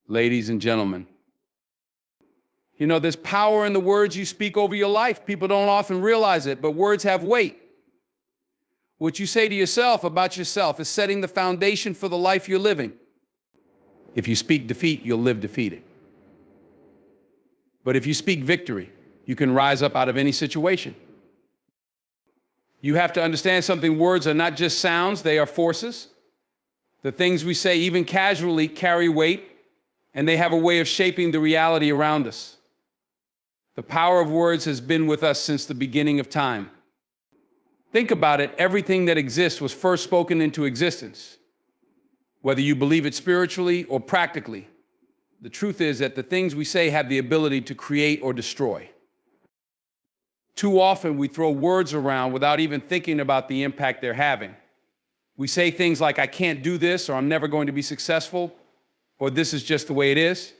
Ladies and gentlemen, you know, there's power in the words you speak over your life. People don't often realize it, but words have weight. What you say to yourself about yourself is setting the foundation for the life you're living. If you speak defeat, you'll live defeated. But if you speak victory, you can rise up out of any situation. You have to understand something. Words are not just sounds, they are forces. The things we say, even casually, carry weight, and they have a way of shaping the reality around us. The power of words has been with us since the beginning of time. Think about it. Everything that exists was first spoken into existence. Whether you believe it spiritually or practically, the truth is that the things we say have the ability to create or destroy. Too often we throw words around without even thinking about the impact they're having. We say things like, I can't do this, or I'm never going to be successful, or this is just the way it is.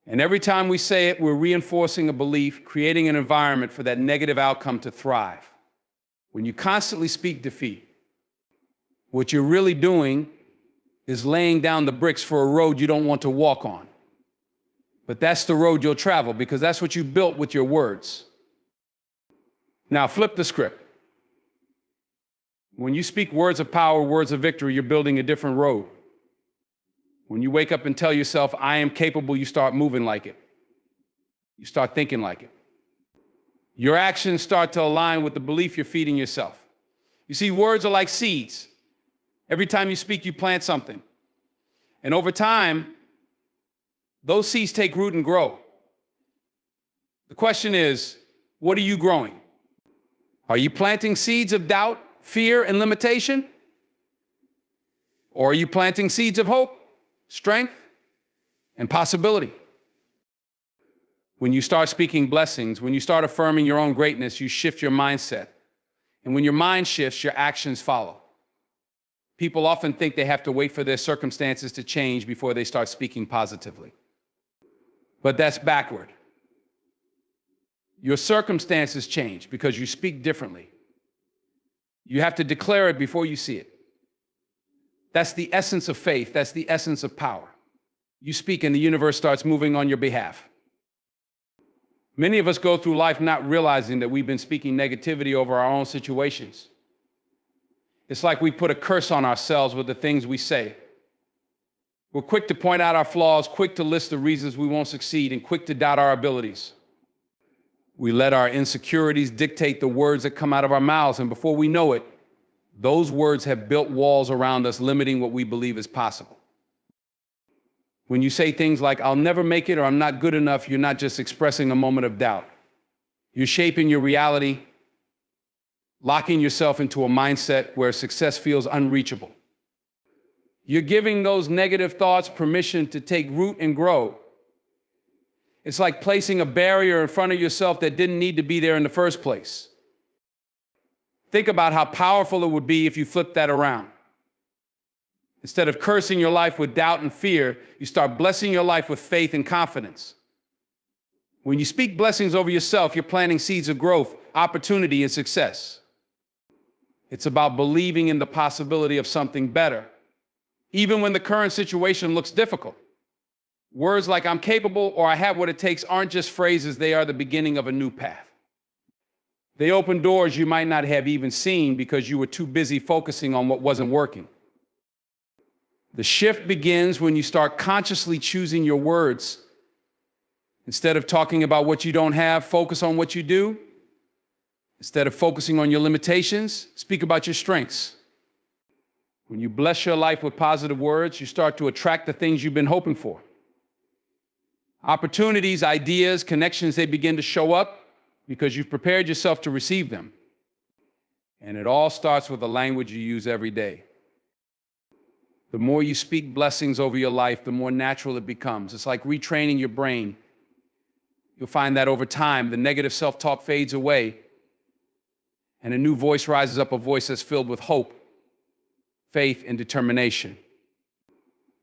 And every time we say it, we're reinforcing a belief, creating an environment for that negative outcome to thrive. When you constantly speak defeat, what you're really doing is laying down the bricks for a road you don't want to walk on. But that's the road you'll travel, because that's what you built with your words. Now flip the script. When you speak words of power, words of victory, you're building a different road. When you wake up and tell yourself, I am capable, you start moving like it. You start thinking like it. Your actions start to align with the belief you're feeding yourself. You see, words are like seeds. Every time you speak, you plant something. And over time, those seeds take root and grow. The question is, what are you growing? Are you planting seeds of doubt, fear, and limitation? Or are you planting seeds of hope, strength, and possibility? When you start speaking blessings, when you start affirming your own greatness, you shift your mindset. And when your mind shifts, your actions follow. People often think they have to wait for their circumstances to change before they start speaking positively. But that's backward. Your circumstances change because you speak differently. You have to declare it before you see it. That's the essence of faith. That's the essence of power. You speak and the universe starts moving on your behalf. Many of us go through life not realizing that we've been speaking negativity over our own situations. It's like we put a curse on ourselves with the things we say. We're quick to point out our flaws, quick to list the reasons we won't succeed, and quick to doubt our abilities. We let our insecurities dictate the words that come out of our mouths, and before we know it, those words have built walls around us, limiting what we believe is possible. When you say things like, I'll never make it, or I'm not good enough, you're not just expressing a moment of doubt. You're shaping your reality, locking yourself into a mindset where success feels unreachable. You're giving those negative thoughts permission to take root and grow. It's like placing a barrier in front of yourself that didn't need to be there in the first place. Think about how powerful it would be if you flipped that around. Instead of cursing your life with doubt and fear, you start blessing your life with faith and confidence. When you speak blessings over yourself, you're planting seeds of growth, opportunity, and success. It's about believing in the possibility of something better, even when the current situation looks difficult. Words like I'm capable or I have what it takes aren't just phrases, they are the beginning of a new path. They open doors you might not have even seen because you were too busy focusing on what wasn't working. The shift begins when you start consciously choosing your words. Instead of talking about what you don't have, focus on what you do. Instead of focusing on your limitations, speak about your strengths. When you bless your life with positive words, you start to attract the things you've been hoping for. Opportunities, ideas, connections, they begin to show up because you've prepared yourself to receive them. And it all starts with the language you use every day. The more you speak blessings over your life, the more natural it becomes. It's like retraining your brain. You'll find that over time, the negative self-talk fades away, and a new voice rises up, a voice that's filled with hope, faith, and determination.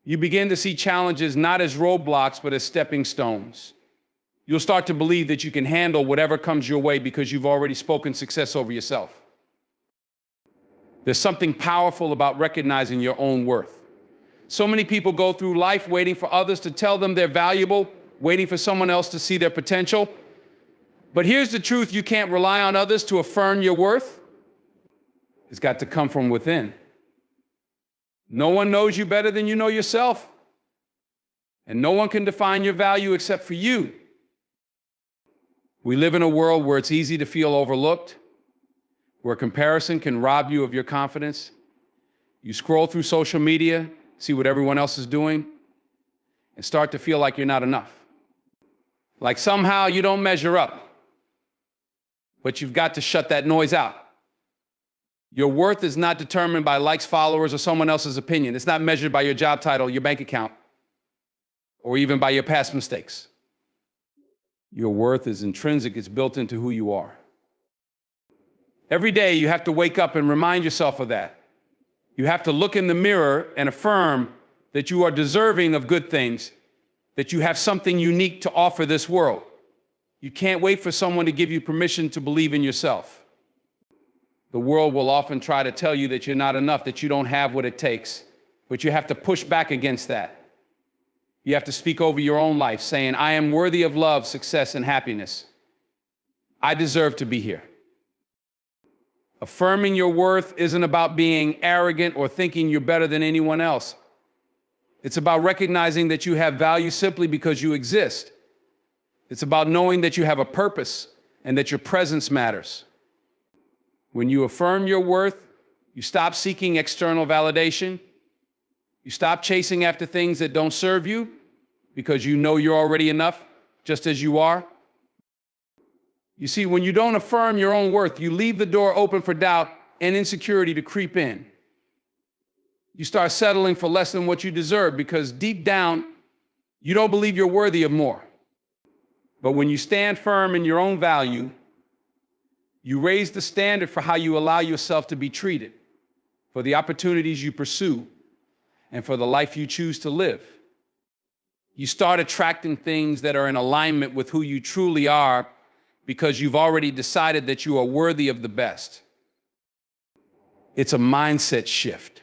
You begin to see challenges not as roadblocks, but as stepping stones. You'll start to believe that you can handle whatever comes your way because you've already spoken success over yourself. There's something powerful about recognizing your own worth. So many people go through life waiting for others to tell them they're valuable, waiting for someone else to see their potential. But here's the truth: you can't rely on others to affirm your worth. It's got to come from within. No one knows you better than you know yourself. And no one can define your value except for you. We live in a world where it's easy to feel overlooked, where comparison can rob you of your confidence. You scroll through social media, see what everyone else is doing, and start to feel like you're not enough. Like somehow you don't measure up. But you've got to shut that noise out. Your worth is not determined by likes, followers, or someone else's opinion. It's not measured by your job title, your bank account, or even by your past mistakes. Your worth is intrinsic. It's built into who you are. Every day you have to wake up and remind yourself of that. You have to look in the mirror and affirm that you are deserving of good things, that you have something unique to offer this world. You can't wait for someone to give you permission to believe in yourself. The world will often try to tell you that you're not enough, that you don't have what it takes, but you have to push back against that. You have to speak over your own life, saying, I am worthy of love, success, and happiness. I deserve to be here. Affirming your worth isn't about being arrogant or thinking you're better than anyone else. It's about recognizing that you have value simply because you exist. It's about knowing that you have a purpose and that your presence matters. When you affirm your worth, you stop seeking external validation. You stop chasing after things that don't serve you because you know you're already enough, just as you are. You see, when you don't affirm your own worth, you leave the door open for doubt and insecurity to creep in. You start settling for less than what you deserve because deep down, you don't believe you're worthy of more. But when you stand firm in your own value, you raise the standard for how you allow yourself to be treated, for the opportunities you pursue, and for the life you choose to live. You start attracting things that are in alignment with who you truly are because you've already decided that you are worthy of the best. It's a mindset shift.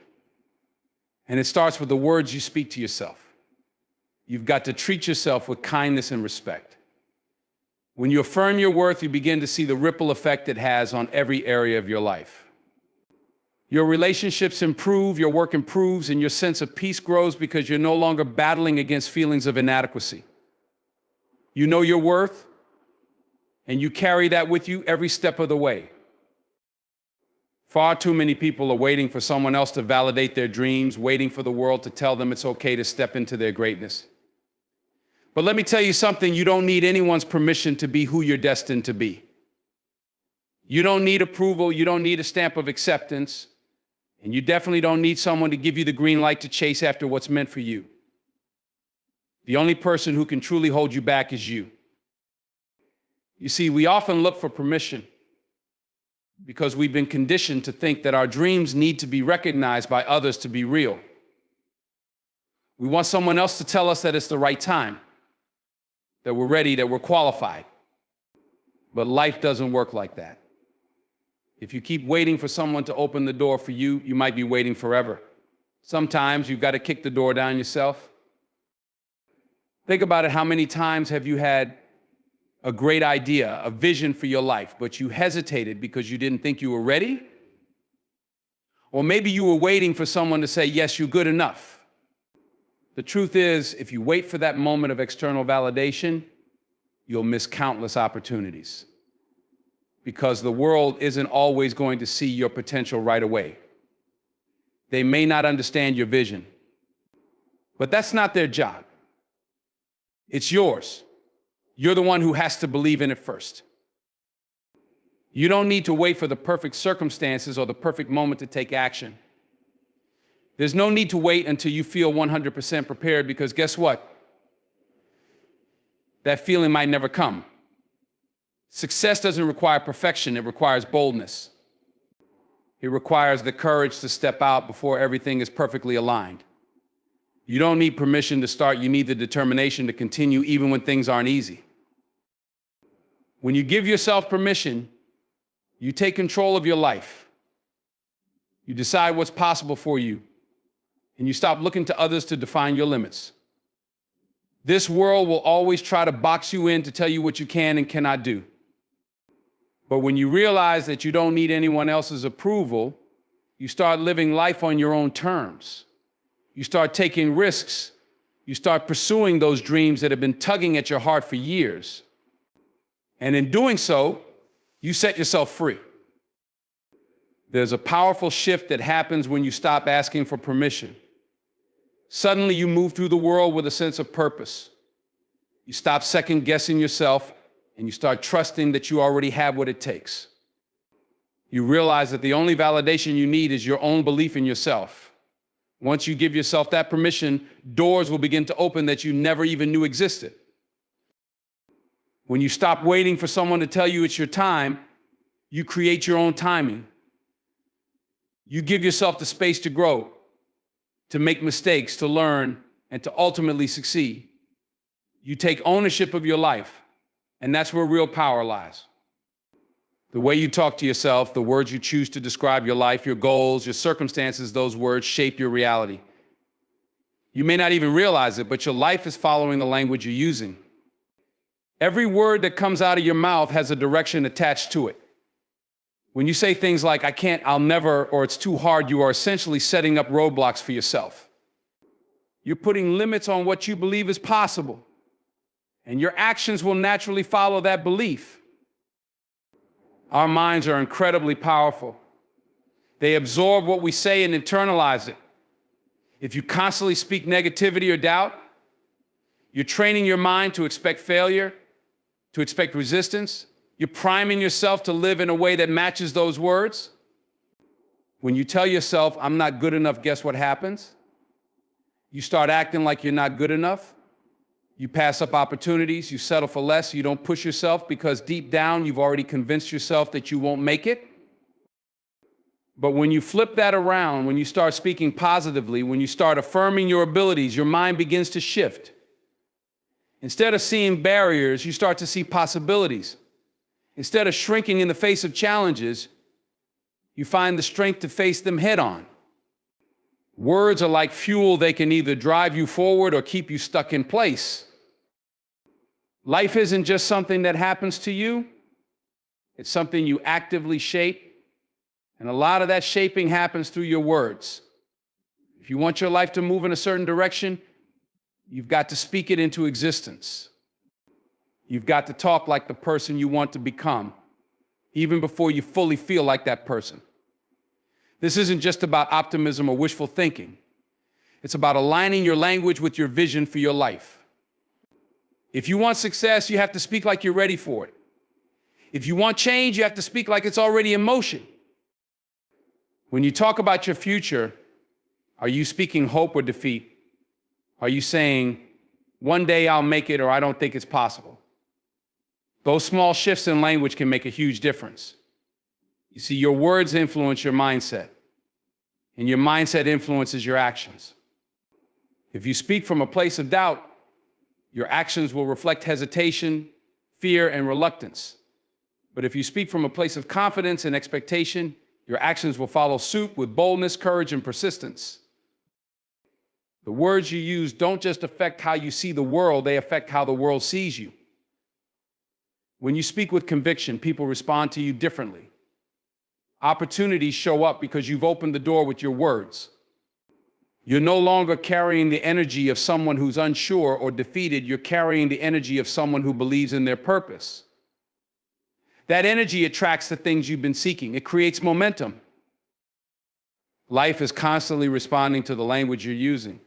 And it starts with the words you speak to yourself. You've got to treat yourself with kindness and respect. When you affirm your worth, you begin to see the ripple effect it has on every area of your life. Your relationships improve, your work improves, and your sense of peace grows because you're no longer battling against feelings of inadequacy. You know your worth, and you carry that with you every step of the way. Far too many people are waiting for someone else to validate their dreams, waiting for the world to tell them it's okay to step into their greatness. But let me tell you something, you don't need anyone's permission to be who you're destined to be. You don't need approval, you don't need a stamp of acceptance, and you definitely don't need someone to give you the green light to chase after what's meant for you. The only person who can truly hold you back is you. You see, we often look for permission because we've been conditioned to think that our dreams need to be recognized by others to be real. We want someone else to tell us that it's the right time, that we're ready, that we're qualified. But life doesn't work like that. If you keep waiting for someone to open the door for you, you might be waiting forever. Sometimes you've got to kick the door down yourself. Think about it, how many times have you had a great idea, a vision for your life, but you hesitated because you didn't think you were ready? Or maybe you were waiting for someone to say, yes, you're good enough. The truth is, if you wait for that moment of external validation, you'll miss countless opportunities because the world isn't always going to see your potential right away. They may not understand your vision, but that's not their job. It's yours. You're the one who has to believe in it first. You don't need to wait for the perfect circumstances or the perfect moment to take action. There's no need to wait until you feel 100% prepared because guess what? That feeling might never come. Success doesn't require perfection, it requires boldness. It requires the courage to step out before everything is perfectly aligned. You don't need permission to start, you need the determination to continue even when things aren't easy. When you give yourself permission, you take control of your life. You decide what's possible for you. and you stop looking to others to define your limits. This world will always try to box you in to tell you what you can and cannot do. But when you realize that you don't need anyone else's approval, you start living life on your own terms. You start taking risks. You start pursuing those dreams that have been tugging at your heart for years. And in doing so, you set yourself free. There's a powerful shift that happens when you stop asking for permission. Suddenly, you move through the world with a sense of purpose. You stop second-guessing yourself, and you start trusting that you already have what it takes. You realize that the only validation you need is your own belief in yourself. Once you give yourself that permission, doors will begin to open that you never even knew existed. When you stop waiting for someone to tell you it's your time, you create your own timing. You give yourself the space to grow, to make mistakes, to learn, and to ultimately succeed. You take ownership of your life, and that's where real power lies. The way you talk to yourself, the words you choose to describe your life, your goals, your circumstances, those words shape your reality. You may not even realize it, but your life is following the language you're using. Every word that comes out of your mouth has a direction attached to it. When you say things like, I can't, I'll never, or it's too hard, you are essentially setting up roadblocks for yourself. You're putting limits on what you believe is possible, and your actions will naturally follow that belief. Our minds are incredibly powerful. They absorb what we say and internalize it. If you constantly speak negativity or doubt, you're training your mind to expect failure, to expect resistance. You're priming yourself to live in a way that matches those words. When you tell yourself, I'm not good enough, guess what happens? You start acting like you're not good enough. You pass up opportunities, you settle for less, you don't push yourself because deep down you've already convinced yourself that you won't make it. But when you flip that around, when you start speaking positively, when you start affirming your abilities, your mind begins to shift. Instead of seeing barriers, you start to see possibilities. Instead of shrinking in the face of challenges, you find the strength to face them head on. Words are like fuel. They can either drive you forward or keep you stuck in place. Life isn't just something that happens to you. It's something you actively shape. And a lot of that shaping happens through your words. If you want your life to move in a certain direction, you've got to speak it into existence. You've got to talk like the person you want to become, even before you fully feel like that person. This isn't just about optimism or wishful thinking. It's about aligning your language with your vision for your life. If you want success, you have to speak like you're ready for it. If you want change, you have to speak like it's already in motion. When you talk about your future, are you speaking hope or defeat? Are you saying, one day I'll make it, or I don't think it's possible? Those small shifts in language can make a huge difference. You see, your words influence your mindset, and your mindset influences your actions. If you speak from a place of doubt, your actions will reflect hesitation, fear, and reluctance. But if you speak from a place of confidence and expectation, your actions will follow suit with boldness, courage, and persistence. The words you use don't just affect how you see the world, they affect how the world sees you. When you speak with conviction, people respond to you differently. Opportunities show up because you've opened the door with your words. You're no longer carrying the energy of someone who's unsure or defeated. You're carrying the energy of someone who believes in their purpose. That energy attracts the things you've been seeking. It creates momentum. Life is constantly responding to the language you're using.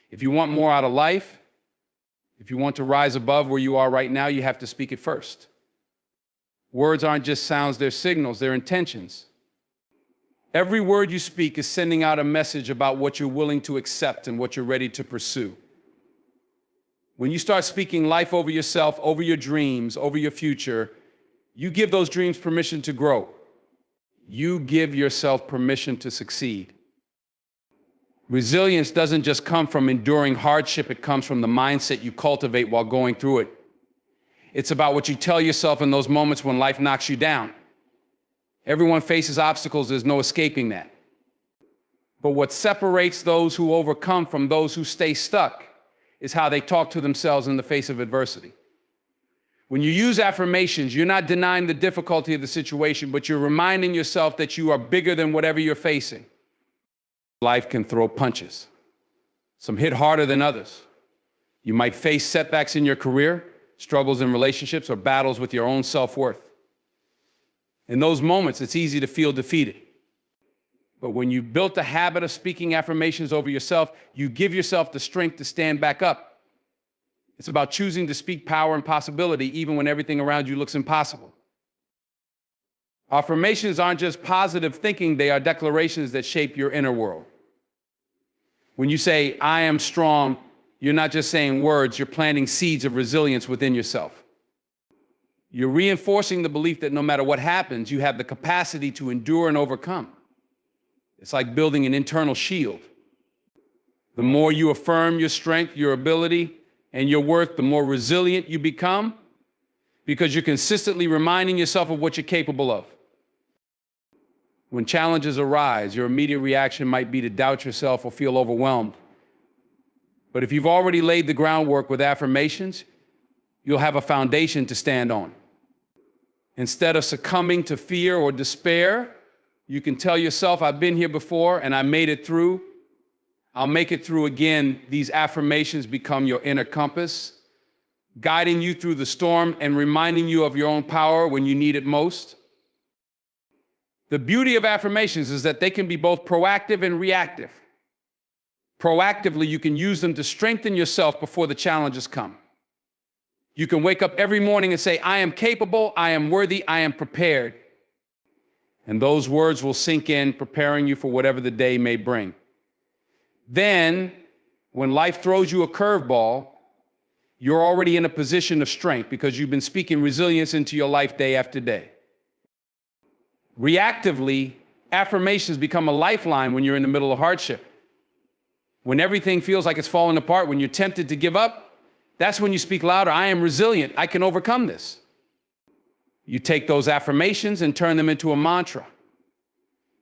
If you want more out of life, if you want to rise above where you are right now, you have to speak it first. Words aren't just sounds, they're signals, they're intentions. Every word you speak is sending out a message about what you're willing to accept and what you're ready to pursue. When you start speaking life over yourself, over your dreams, over your future, you give those dreams permission to grow. You give yourself permission to succeed. Resilience doesn't just come from enduring hardship, it comes from the mindset you cultivate while going through it. It's about what you tell yourself in those moments when life knocks you down. Everyone faces obstacles, there's no escaping that. But what separates those who overcome from those who stay stuck is how they talk to themselves in the face of adversity. When you use affirmations, you're not denying the difficulty of the situation, but you're reminding yourself that you are bigger than whatever you're facing. Life can throw punches. Some hit harder than others. You might face setbacks in your career, struggles in relationships, or battles with your own self-worth. In those moments, it's easy to feel defeated. But when you've built a habit of speaking affirmations over yourself, you give yourself the strength to stand back up. It's about choosing to speak power and possibility even when everything around you looks impossible. Affirmations aren't just positive thinking, they are declarations that shape your inner world. When you say, "I am strong," you're not just saying words, you're planting seeds of resilience within yourself. You're reinforcing the belief that no matter what happens, you have the capacity to endure and overcome. It's like building an internal shield. The more you affirm your strength, your ability, and your worth, the more resilient you become because you're consistently reminding yourself of what you're capable of. When challenges arise, your immediate reaction might be to doubt yourself or feel overwhelmed. But if you've already laid the groundwork with affirmations, you'll have a foundation to stand on. Instead of succumbing to fear or despair, you can tell yourself, "I've been here before and I made it through. I'll make it through again." These affirmations become your inner compass, guiding you through the storm and reminding you of your own power when you need it most. The beauty of affirmations is that they can be both proactive and reactive. Proactively, you can use them to strengthen yourself before the challenges come. You can wake up every morning and say, "I am capable, I am worthy, I am prepared." And those words will sink in, preparing you for whatever the day may bring. Then, when life throws you a curveball, you're already in a position of strength because you've been speaking resilience into your life day after day. Reactively, affirmations become a lifeline when you're in the middle of hardship. When everything feels like it's falling apart, when you're tempted to give up, that's when you speak louder, "I am resilient, I can overcome this." You take those affirmations and turn them into a mantra.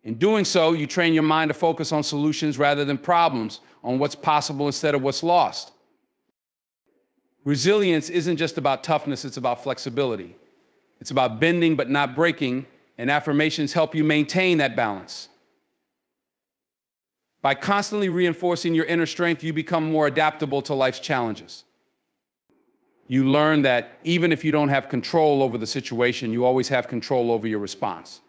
In doing so, you train your mind to focus on solutions rather than problems, on what's possible instead of what's lost. Resilience isn't just about toughness, it's about flexibility. It's about bending but not breaking, and affirmations help you maintain that balance. By constantly reinforcing your inner strength, you become more adaptable to life's challenges. You learn that even if you don't have control over the situation, you always have control over your response.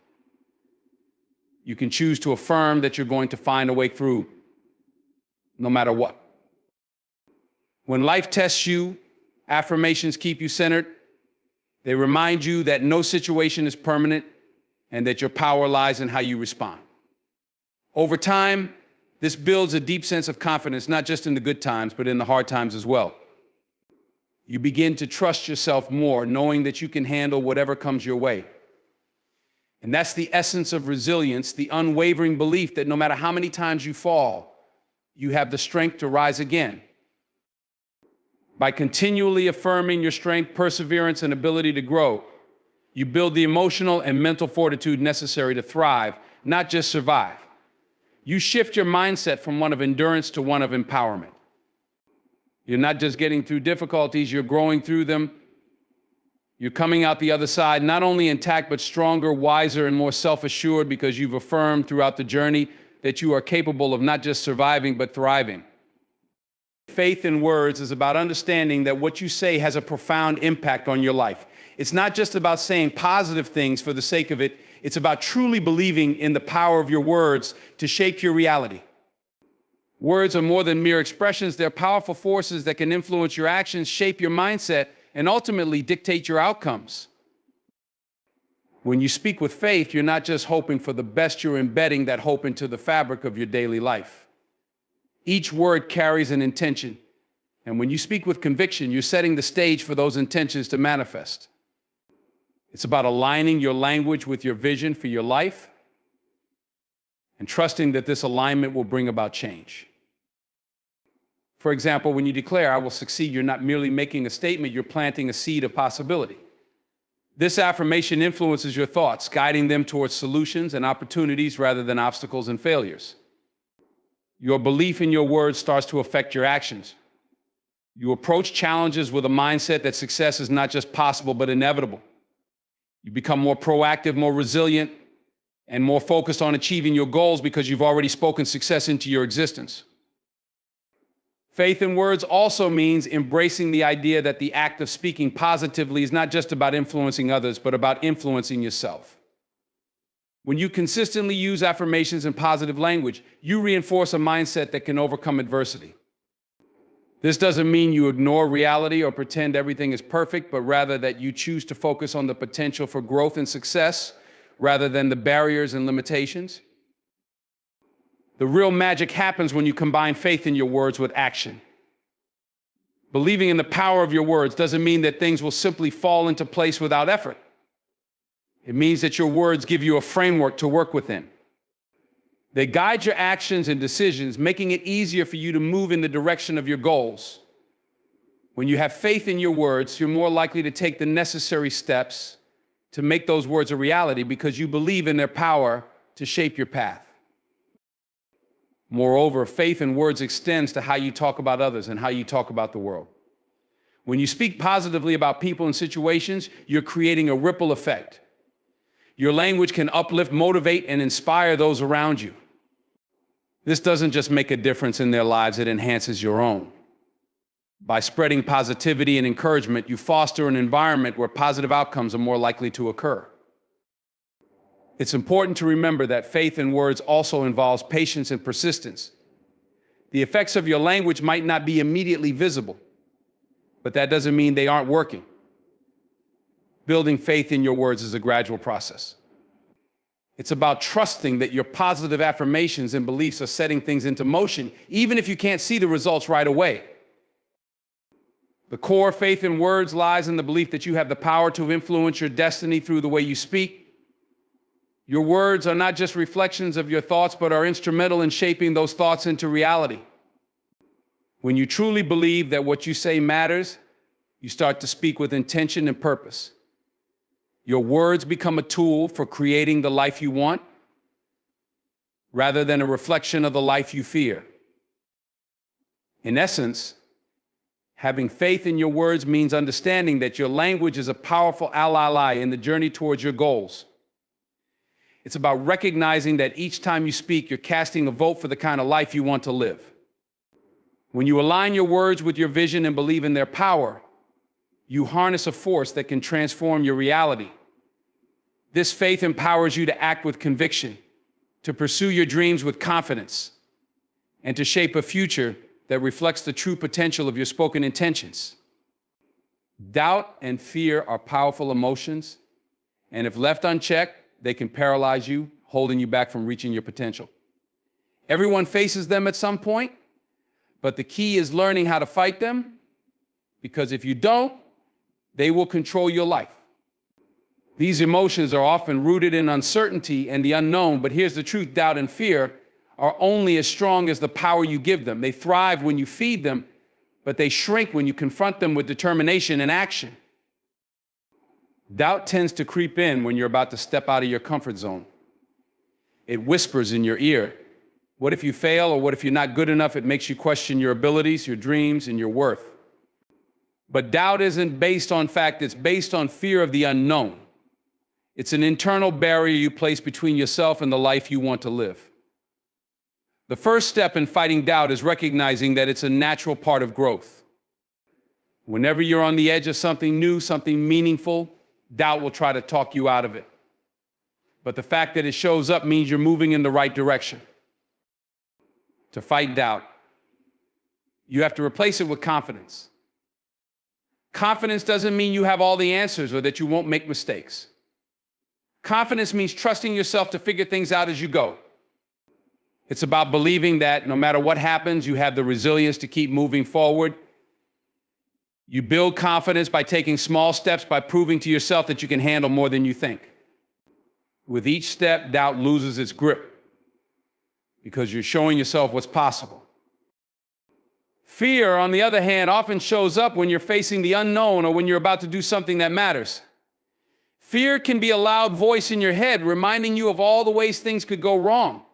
You can choose to affirm that you're going to find a way through, no matter what. When life tests you, affirmations keep you centered. They remind you that no situation is permanent and that your power lies in how you respond. Over time, this builds a deep sense of confidence, not just in the good times, but in the hard times as well. You begin to trust yourself more, knowing that you can handle whatever comes your way. And that's the essence of resilience, the unwavering belief that no matter how many times you fall, you have the strength to rise again. By continually affirming your strength, perseverance, and ability to grow, you build the emotional and mental fortitude necessary to thrive, not just survive. You shift your mindset from one of endurance to one of empowerment. You're not just getting through difficulties, you're growing through them. You're coming out the other side, not only intact, but stronger, wiser, and more self-assured because you've affirmed throughout the journey that you are capable of not just surviving, but thriving. Faith in words is about understanding that what you say has a profound impact on your life. It's not just about saying positive things for the sake of it. It's about truly believing in the power of your words to shape your reality. Words are more than mere expressions. They're powerful forces that can influence your actions, shape your mindset, and ultimately dictate your outcomes. When you speak with faith, you're not just hoping for the best, you're embedding that hope into the fabric of your daily life. Each word carries an intention, and when you speak with conviction, you're setting the stage for those intentions to manifest. It's about aligning your language with your vision for your life and trusting that this alignment will bring about change. For example, when you declare, "I will succeed," you're not merely making a statement, you're planting a seed of possibility. This affirmation influences your thoughts, guiding them towards solutions and opportunities rather than obstacles and failures. Your belief in your words starts to affect your actions. You approach challenges with a mindset that success is not just possible, but inevitable. You become more proactive, more resilient, and more focused on achieving your goals because you've already spoken success into your existence. Faith in words also means embracing the idea that the act of speaking positively is not just about influencing others, but about influencing yourself. When you consistently use affirmations and positive language, you reinforce a mindset that can overcome adversity. This doesn't mean you ignore reality or pretend everything is perfect, but rather that you choose to focus on the potential for growth and success rather than the barriers and limitations. The real magic happens when you combine faith in your words with action. Believing in the power of your words doesn't mean that things will simply fall into place without effort. It means that your words give you a framework to work within. They guide your actions and decisions, making it easier for you to move in the direction of your goals. When you have faith in your words, you're more likely to take the necessary steps to make those words a reality because you believe in their power to shape your path. Moreover, faith in words extends to how you talk about others and how you talk about the world. When you speak positively about people and situations, you're creating a ripple effect. Your language can uplift, motivate, and inspire those around you. This doesn't just make a difference in their lives, it enhances your own. By spreading positivity and encouragement, you foster an environment where positive outcomes are more likely to occur. It's important to remember that faith in words also involves patience and persistence. The effects of your language might not be immediately visible, but that doesn't mean they aren't working. Building faith in your words is a gradual process. It's about trusting that your positive affirmations and beliefs are setting things into motion, even if you can't see the results right away. The core faith in words lies in the belief that you have the power to influence your destiny through the way you speak. Your words are not just reflections of your thoughts, but are instrumental in shaping those thoughts into reality. When you truly believe that what you say matters, you start to speak with intention and purpose. Your words become a tool for creating the life you want, rather than a reflection of the life you fear. In essence, having faith in your words means understanding that your language is a powerful ally in the journey towards your goals. It's about recognizing that each time you speak, you're casting a vote for the kind of life you want to live. When you align your words with your vision and believe in their power, you harness a force that can transform your reality. This faith empowers you to act with conviction, to pursue your dreams with confidence, and to shape a future that reflects the true potential of your spoken intentions. Doubt and fear are powerful emotions, and if left unchecked, they can paralyze you, holding you back from reaching your potential. Everyone faces them at some point, but the key is learning how to fight them, because if you don't, they will control your life. These emotions are often rooted in uncertainty and the unknown, but here's the truth: doubt and fear are only as strong as the power you give them. They thrive when you feed them, but they shrink when you confront them with determination and action. Doubt tends to creep in when you're about to step out of your comfort zone. It whispers in your ear. What if you fail, or what if you're not good enough? It makes you question your abilities, your dreams, and your worth. But doubt isn't based on fact, it's based on fear of the unknown. It's an internal barrier you place between yourself and the life you want to live. The first step in fighting doubt is recognizing that it's a natural part of growth. Whenever you're on the edge of something new, something meaningful, doubt will try to talk you out of it. But the fact that it shows up means you're moving in the right direction. To fight doubt, you have to replace it with confidence. Confidence doesn't mean you have all the answers or that you won't make mistakes. Confidence means trusting yourself to figure things out as you go. It's about believing that no matter what happens, you have the resilience to keep moving forward. You build confidence by taking small steps, by proving to yourself that you can handle more than you think. With each step, doubt loses its grip because you're showing yourself what's possible. Fear, on the other hand, often shows up when you're facing the unknown or when you're about to do something that matters. Fear can be a loud voice in your head reminding you of all the ways things could go wrong.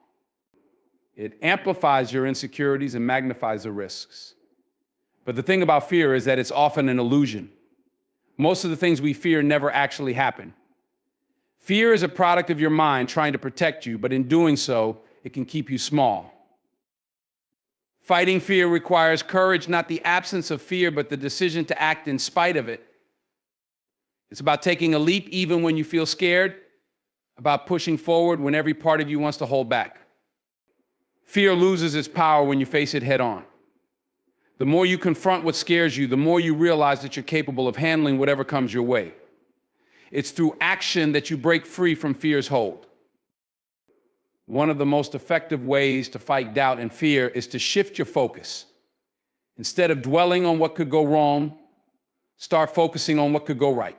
It amplifies your insecurities and magnifies the risks. But the thing about fear is that it's often an illusion. Most of the things we fear never actually happen. Fear is a product of your mind trying to protect you, but in doing so, it can keep you small. Fighting fear requires courage, not the absence of fear, but the decision to act in spite of it. It's about taking a leap even when you feel scared, about pushing forward when every part of you wants to hold back. Fear loses its power when you face it head on. The more you confront what scares you, the more you realize that you're capable of handling whatever comes your way. It's through action that you break free from fear's hold. One of the most effective ways to fight doubt and fear is to shift your focus. Instead of dwelling on what could go wrong, start focusing on what could go right.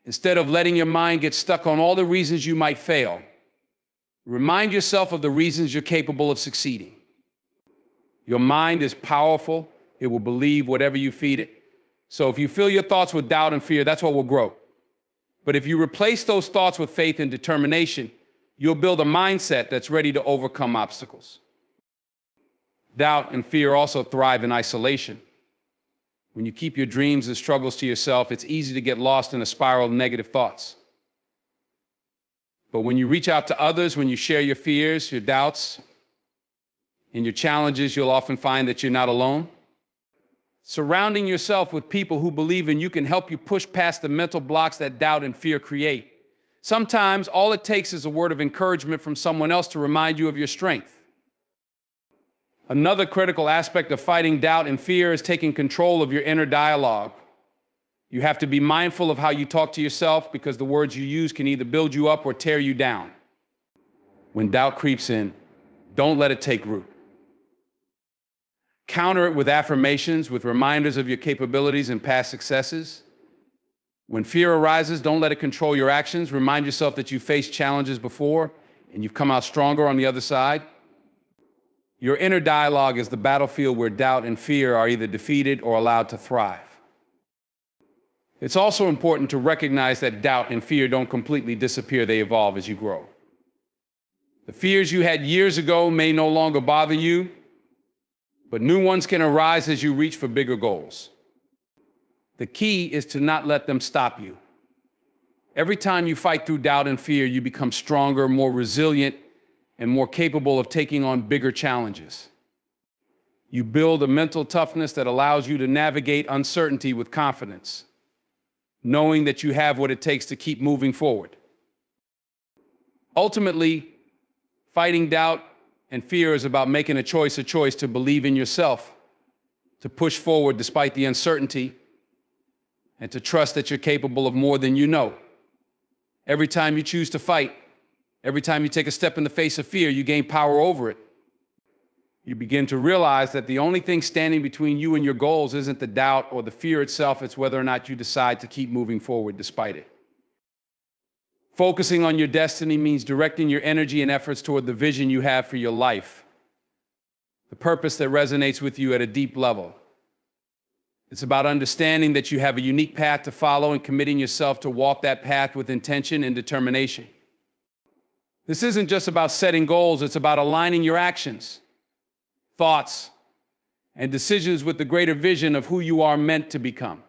Instead of letting your mind get stuck on all the reasons you might fail, remind yourself of the reasons you're capable of succeeding. Your mind is powerful. It will believe whatever you feed it. So if you fill your thoughts with doubt and fear, that's what will grow. But if you replace those thoughts with faith and determination, you'll build a mindset that's ready to overcome obstacles. Doubt and fear also thrive in isolation. When you keep your dreams and struggles to yourself, it's easy to get lost in a spiral of negative thoughts. But when you reach out to others, when you share your fears, your doubts, and your challenges, you'll often find that you're not alone. Surrounding yourself with people who believe in you can help you push past the mental blocks that doubt and fear create. Sometimes all it takes is a word of encouragement from someone else to remind you of your strength. Another critical aspect of fighting doubt and fear is taking control of your inner dialogue. You have to be mindful of how you talk to yourself because the words you use can either build you up or tear you down. When doubt creeps in, don't let it take root. Counter it with affirmations, with reminders of your capabilities and past successes. When fear arises, don't let it control your actions. Remind yourself that you faced challenges before and you've come out stronger on the other side. Your inner dialogue is the battlefield where doubt and fear are either defeated or allowed to thrive. It's also important to recognize that doubt and fear don't completely disappear. They evolve as you grow. The fears you had years ago may no longer bother you, but new ones can arise as you reach for bigger goals. The key is to not let them stop you. Every time you fight through doubt and fear, you become stronger, more resilient, and more capable of taking on bigger challenges. You build a mental toughness that allows you to navigate uncertainty with confidence, knowing that you have what it takes to keep moving forward. Ultimately, fighting doubt and fear is about making a choice to believe in yourself, to push forward despite the uncertainty, and to trust that you're capable of more than you know. Every time you choose to fight, every time you take a step in the face of fear, you gain power over it. You begin to realize that the only thing standing between you and your goals isn't the doubt or the fear itself, it's whether or not you decide to keep moving forward despite it. Focusing on your destiny means directing your energy and efforts toward the vision you have for your life, the purpose that resonates with you at a deep level. It's about understanding that you have a unique path to follow and committing yourself to walk that path with intention and determination. This isn't just about setting goals, it's about aligning your actions, thoughts, and decisions with the greater vision of who you are meant to become.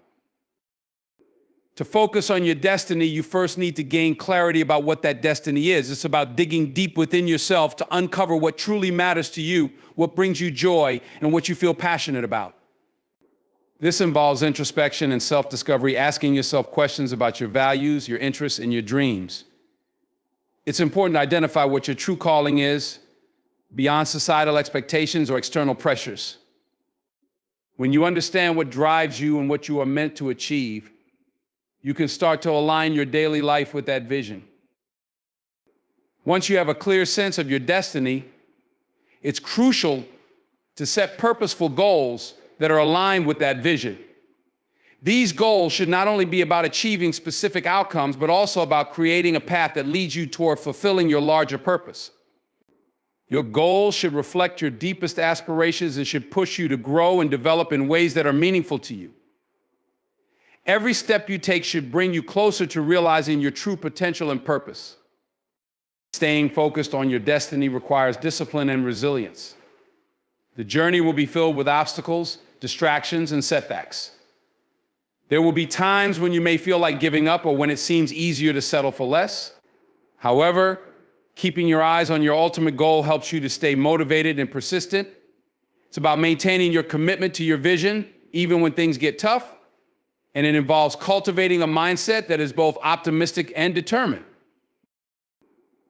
To focus on your destiny, you first need to gain clarity about what that destiny is. It's about digging deep within yourself to uncover what truly matters to you, what brings you joy, and what you feel passionate about. This involves introspection and self-discovery, asking yourself questions about your values, your interests, and your dreams. It's important to identify what your true calling is, beyond societal expectations or external pressures. When you understand what drives you and what you are meant to achieve, you can start to align your daily life with that vision. Once you have a clear sense of your destiny, it's crucial to set purposeful goals that are aligned with that vision. These goals should not only be about achieving specific outcomes, but also about creating a path that leads you toward fulfilling your larger purpose. Your goals should reflect your deepest aspirations and should push you to grow and develop in ways that are meaningful to you. Every step you take should bring you closer to realizing your true potential and purpose. Staying focused on your destiny requires discipline and resilience. The journey will be filled with obstacles, distractions, and setbacks. There will be times when you may feel like giving up or when it seems easier to settle for less. However, keeping your eyes on your ultimate goal helps you to stay motivated and persistent. It's about maintaining your commitment to your vision, even when things get tough. And it involves cultivating a mindset that is both optimistic and determined.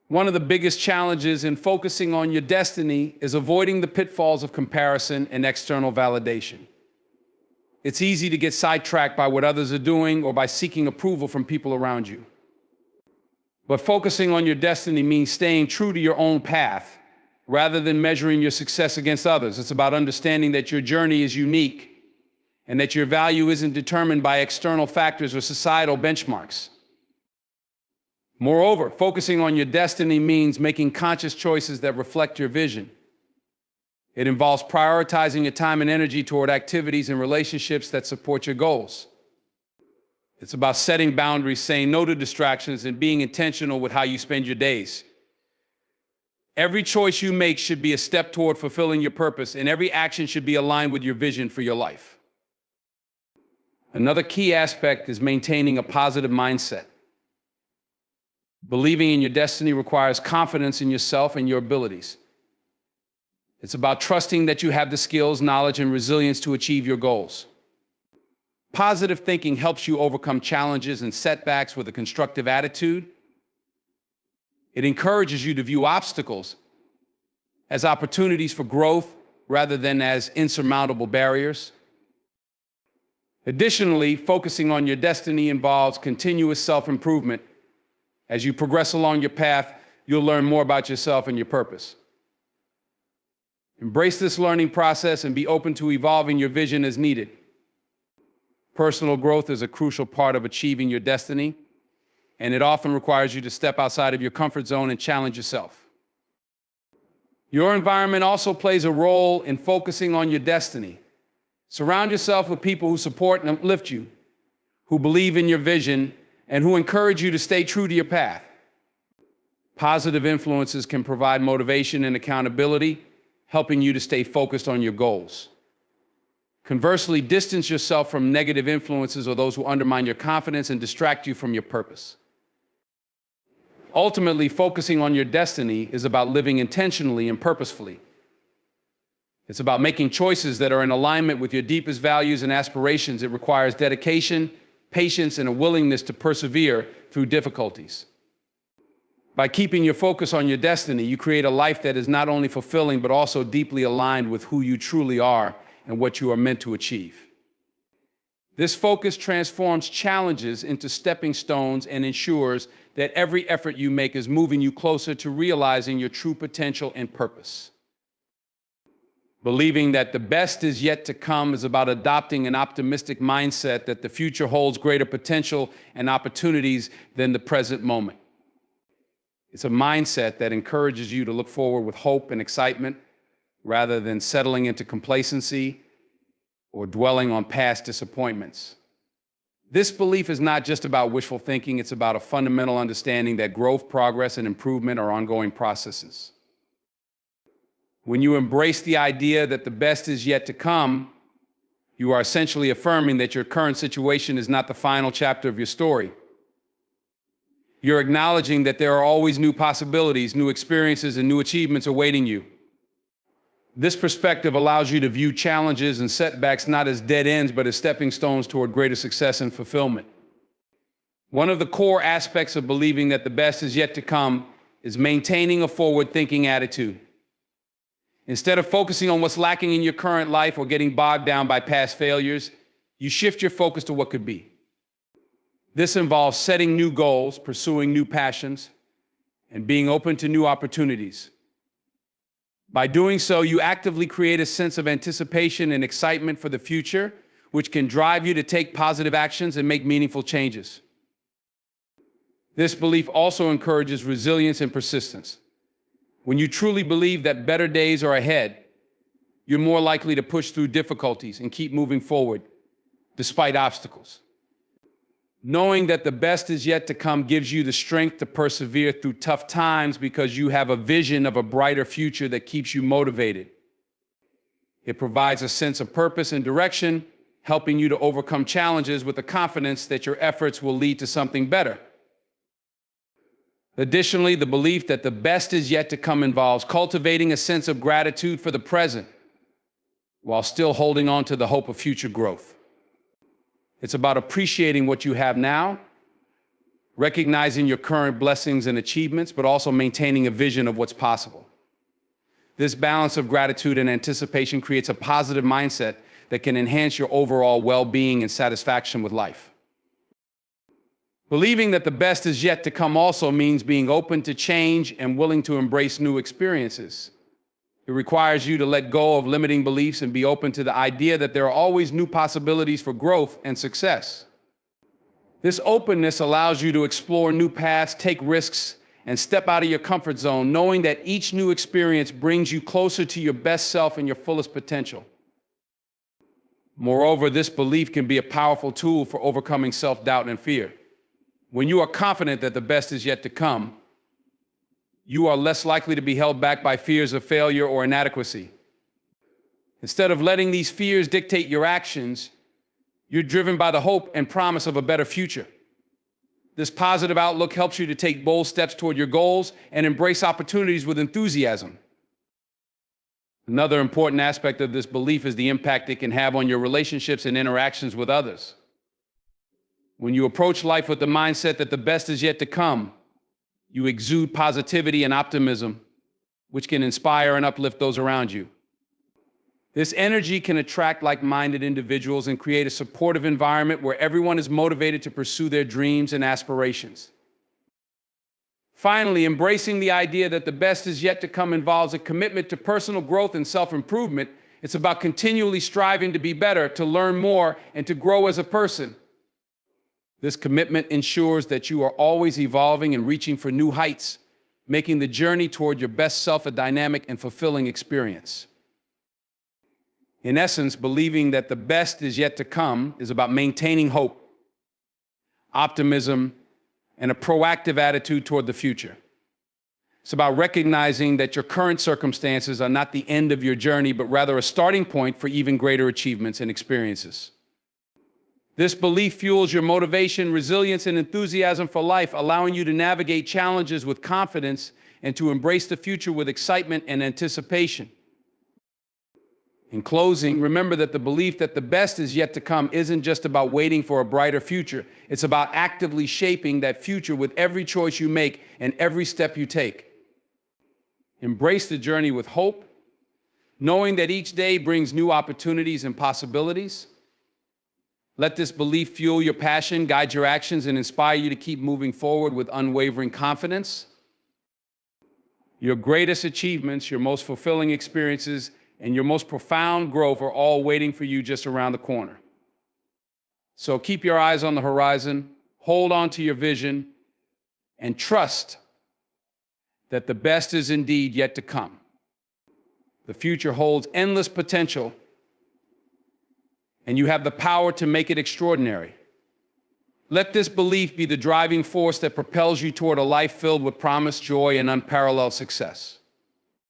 One of the biggest challenges in focusing on your destiny is avoiding the pitfalls of comparison and external validation. It's easy to get sidetracked by what others are doing or by seeking approval from people around you. But focusing on your destiny means staying true to your own path rather than measuring your success against others. It's about understanding that your journey is unique and that your value isn't determined by external factors or societal benchmarks. Moreover, focusing on your destiny means making conscious choices that reflect your vision. It involves prioritizing your time and energy toward activities and relationships that support your goals. It's about setting boundaries, saying no to distractions, and being intentional with how you spend your days. Every choice you make should be a step toward fulfilling your purpose, and every action should be aligned with your vision for your life. Another key aspect is maintaining a positive mindset. Believing in your destiny requires confidence in yourself and your abilities. It's about trusting that you have the skills, knowledge, and resilience to achieve your goals. Positive thinking helps you overcome challenges and setbacks with a constructive attitude. It encourages you to view obstacles as opportunities for growth rather than as insurmountable barriers. Additionally, focusing on your destiny involves continuous self-improvement. As you progress along your path, you'll learn more about yourself and your purpose. Embrace this learning process and be open to evolving your vision as needed. Personal growth is a crucial part of achieving your destiny, and it often requires you to step outside of your comfort zone and challenge yourself. Your environment also plays a role in focusing on your destiny. Surround yourself with people who support and uplift you, who believe in your vision, and who encourage you to stay true to your path. Positive influences can provide motivation and accountability, helping you to stay focused on your goals. Conversely, distance yourself from negative influences or those who undermine your confidence and distract you from your purpose. Ultimately, focusing on your destiny is about living intentionally and purposefully. It's about making choices that are in alignment with your deepest values and aspirations. It requires dedication, patience, and a willingness to persevere through difficulties. By keeping your focus on your destiny, you create a life that is not only fulfilling, but also deeply aligned with who you truly are and what you are meant to achieve. This focus transforms challenges into stepping stones and ensures that every effort you make is moving you closer to realizing your true potential and purpose. Believing that the best is yet to come is about adopting an optimistic mindset that the future holds greater potential and opportunities than the present moment. It's a mindset that encourages you to look forward with hope and excitement rather than settling into complacency or dwelling on past disappointments. This belief is not just about wishful thinking, it's about a fundamental understanding that growth, progress, and improvement are ongoing processes. When you embrace the idea that the best is yet to come, you are essentially affirming that your current situation is not the final chapter of your story. You're acknowledging that there are always new possibilities, new experiences, and new achievements awaiting you. This perspective allows you to view challenges and setbacks not as dead ends, but as stepping stones toward greater success and fulfillment. One of the core aspects of believing that the best is yet to come is maintaining a forward-thinking attitude. Instead of focusing on what's lacking in your current life or getting bogged down by past failures, you shift your focus to what could be. This involves setting new goals, pursuing new passions, and being open to new opportunities. By doing so, you actively create a sense of anticipation and excitement for the future, which can drive you to take positive actions and make meaningful changes. This belief also encourages resilience and persistence. When you truly believe that better days are ahead, you're more likely to push through difficulties and keep moving forward despite obstacles. Knowing that the best is yet to come gives you the strength to persevere through tough times because you have a vision of a brighter future that keeps you motivated. It provides a sense of purpose and direction, helping you to overcome challenges with the confidence that your efforts will lead to something better. Additionally, the belief that the best is yet to come involves cultivating a sense of gratitude for the present while still holding on to the hope of future growth. It's about appreciating what you have now, recognizing your current blessings and achievements, but also maintaining a vision of what's possible. This balance of gratitude and anticipation creates a positive mindset that can enhance your overall well-being and satisfaction with life. Believing that the best is yet to come also means being open to change and willing to embrace new experiences. It requires you to let go of limiting beliefs and be open to the idea that there are always new possibilities for growth and success. This openness allows you to explore new paths, take risks, and step out of your comfort zone, knowing that each new experience brings you closer to your best self and your fullest potential. Moreover, this belief can be a powerful tool for overcoming self-doubt and fear. When you are confident that the best is yet to come, you are less likely to be held back by fears of failure or inadequacy. Instead of letting these fears dictate your actions, you're driven by the hope and promise of a better future. This positive outlook helps you to take bold steps toward your goals and embrace opportunities with enthusiasm. Another important aspect of this belief is the impact it can have on your relationships and interactions with others. When you approach life with the mindset that the best is yet to come, you exude positivity and optimism, which can inspire and uplift those around you. This energy can attract like-minded individuals and create a supportive environment where everyone is motivated to pursue their dreams and aspirations. Finally, embracing the idea that the best is yet to come involves a commitment to personal growth and self-improvement. It's about continually striving to be better, to learn more, and to grow as a person. This commitment ensures that you are always evolving and reaching for new heights, making the journey toward your best self a dynamic and fulfilling experience. In essence, believing that the best is yet to come is about maintaining hope, optimism, and a proactive attitude toward the future. It's about recognizing that your current circumstances are not the end of your journey, but rather a starting point for even greater achievements and experiences. This belief fuels your motivation, resilience, and enthusiasm for life, allowing you to navigate challenges with confidence and to embrace the future with excitement and anticipation. In closing, remember that the belief that the best is yet to come isn't just about waiting for a brighter future. It's about actively shaping that future with every choice you make and every step you take. Embrace the journey with hope, knowing that each day brings new opportunities and possibilities. Let this belief fuel your passion, guide your actions, and inspire you to keep moving forward with unwavering confidence. Your greatest achievements, your most fulfilling experiences, and your most profound growth are all waiting for you just around the corner. So keep your eyes on the horizon, hold on to your vision, and trust that the best is indeed yet to come. The future holds endless potential, and you have the power to make it extraordinary. Let this belief be the driving force that propels you toward a life filled with promise, joy, and unparalleled success.